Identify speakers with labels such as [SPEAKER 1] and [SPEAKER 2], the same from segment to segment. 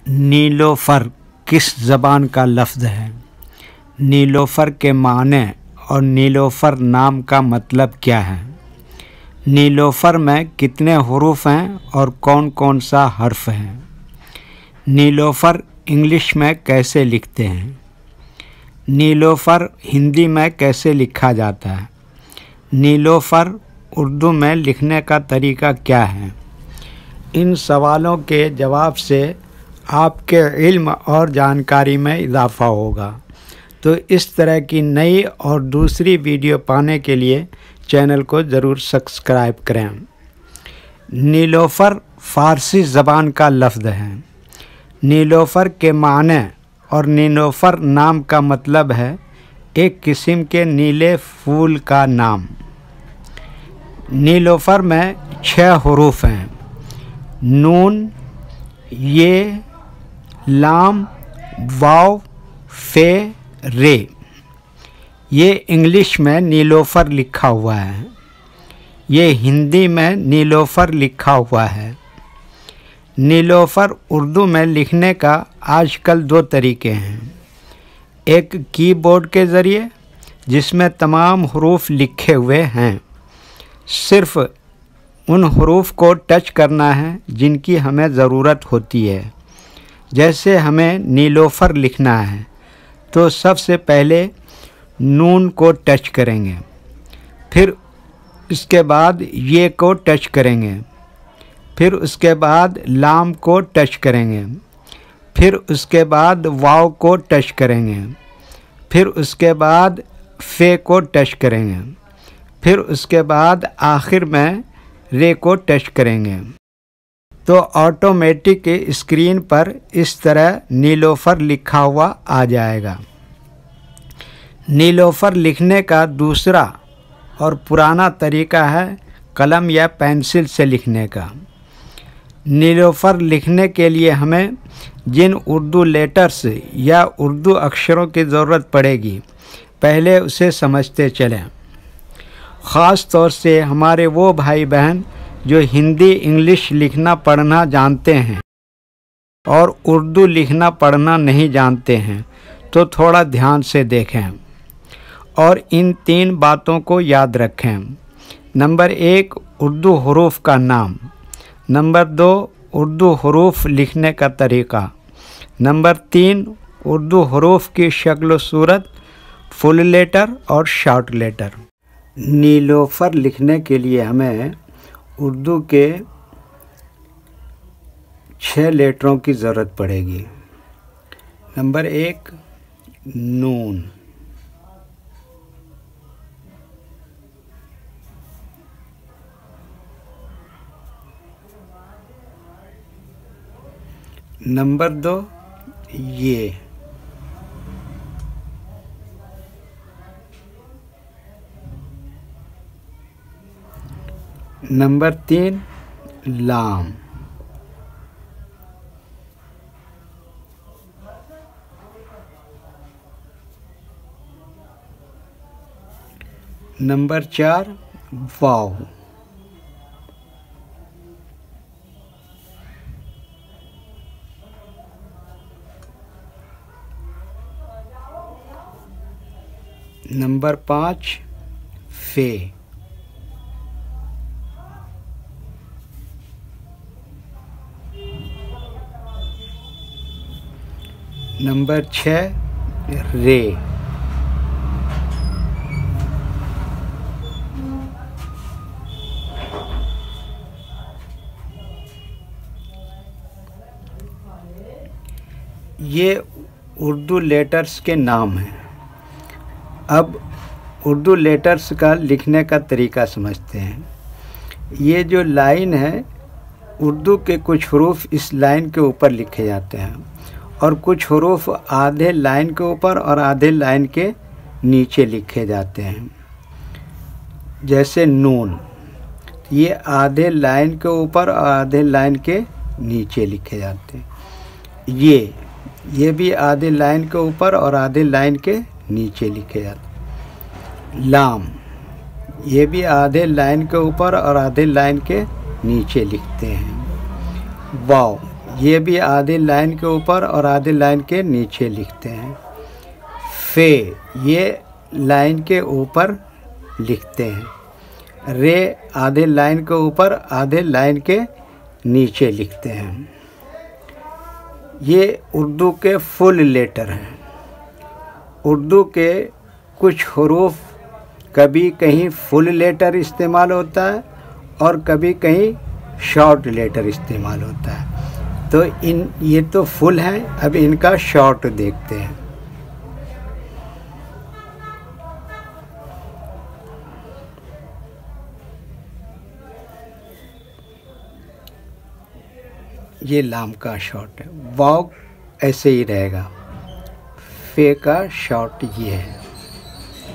[SPEAKER 1] नीलोफर किस ज़बान का लफ्ज़ है? नीलोफर के माने और नीलोफर नाम का मतलब क्या है? नीलोफर में कितने हुरूफ हैं और कौन कौन सा हर्फ है? नीलोफर इंग्लिश में कैसे लिखते हैं? नीलोफर हिंदी में कैसे लिखा जाता है? नीलोफर उर्दू में लिखने का तरीका क्या है? इन सवालों के जवाब से आपके इल्म और जानकारी में इजाफ़ा होगा। तो इस तरह की नई और दूसरी वीडियो पाने के लिए चैनल को ज़रूर सब्सक्राइब करें। नीलोफर फ़ारसी ज़बान का लफ्ज़ है। नीलोफर के माने और नीलोफर नाम का मतलब है एक किस्म के नीले फूल का नाम। नीलोफर में 6 हुरूफ हैं: नून, ये, लाम, वाव, फे, रे। ये इंग्लिश में नीलोफर लिखा हुआ है। ये हिंदी में नीलोफर लिखा हुआ है। नीलोफर उर्दू में लिखने का आजकल 2 तरीके हैं। एक कीबोर्ड के ज़रिए जिसमें तमाम हुरूफ लिखे हुए हैं, सिर्फ़ उन हुरूफ को टच करना है जिनकी हमें ज़रूरत होती है। जैसे हमें नीलोफर लिखना है तो सबसे पहले नून को टच करेंगे, फिर इसके बाद ये को टच करेंगे, फिर उसके बाद लाम को टच करेंगे, फिर उसके बाद वाव को टच करेंगे, फिर उसके बाद फे को टच करेंगे, फिर उसके बाद आखिर में रे को टच करेंगे। तो ऑटोमेटिक स्क्रीन पर इस तरह नीलोफर लिखा हुआ आ जाएगा। नीलोफर लिखने का दूसरा और पुराना तरीका है कलम या पेंसिल से लिखने का। नीलोफर लिखने के लिए हमें जिन उर्दू लेटर्स या उर्दू अक्षरों की ज़रूरत पड़ेगी, पहले उसे समझते चलें। ख़ास तौर से हमारे वो भाई बहन जो हिंदी इंग्लिश लिखना पढ़ना जानते हैं और उर्दू लिखना पढ़ना नहीं जानते हैं, तो थोड़ा ध्यान से देखें और इन 3 बातों को याद रखें। नंबर 1, उर्दू हुरूफ का नाम। नंबर 2, उर्दू हुरूफ लिखने का तरीका। नंबर 3, उर्दू हुरूफ की शक्ल व सूरत, फुल लेटर और शॉर्ट लेटर। नीलोफर लिखने के लिए हमें उर्दू के 6 लेटरों की ज़रूरत पड़ेगी। नंबर 1, नून। नंबर 2, ये। नंबर 3, लाम। नंबर 4, वाव। नंबर 5, फे। नंबर 6, रे। ये उर्दू लेटर्स के नाम हैं। अब उर्दू लेटर्स का लिखने का तरीका समझते हैं। ये जो लाइन है, उर्दू के कुछ हुरूफ इस लाइन के ऊपर लिखे जाते हैं और कुछ हुरूफ आधे लाइन के ऊपर और आधे लाइन के नीचे लिखे जाते हैं। जैसे नून, ये आधे लाइन के ऊपर और आधे लाइन के नीचे लिखे जाते हैं। ये भी आधे लाइन के ऊपर और आधे लाइन के नीचे लिखे जाते हैं। लाम, ये भी आधे लाइन के ऊपर और आधे लाइन के नीचे लिखते हैं। वाव, ये भी आधी लाइन के ऊपर और आधी लाइन के नीचे लिखते हैं। फे ये लाइन के ऊपर लिखते हैं। रे आधे लाइन के ऊपर आधे लाइन के नीचे लिखते हैं। ये उर्दू के फुल लेटर हैं। उर्दू के कुछ हरूफ कभी कहीं फुल लेटर इस्तेमाल होता है और कभी कहीं शॉर्ट लेटर इस्तेमाल होता है। तो ये तो फुल हैं, अब इनका शॉर्ट देखते हैं। ये लाम का शॉर्ट है। वाव ऐसे ही रहेगा। फे का शॉर्ट ये है।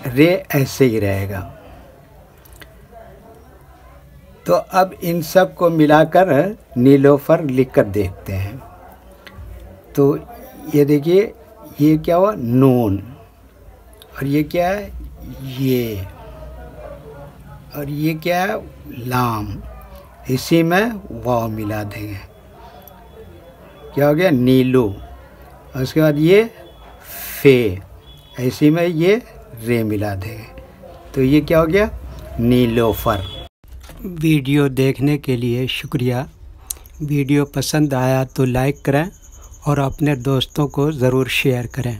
[SPEAKER 1] रे ऐसे ही रहेगा। तो अब इन सब को मिलाकर नीलोफर लिखकर देखते हैं। तो ये देखिए, ये क्या हुआ, नून, और ये क्या है, ये, और ये क्या है, लाम। इसी में वाव मिला देंगे, क्या हो गया, नीलू। उसके बाद ये फे, ऐसी में ये रे मिला देंगे, तो ये क्या हो गया, नीलोफर। वीडियो देखने के लिए शुक्रिया। वीडियो पसंद आया तो लाइक करें और अपने दोस्तों को ज़रूर शेयर करें।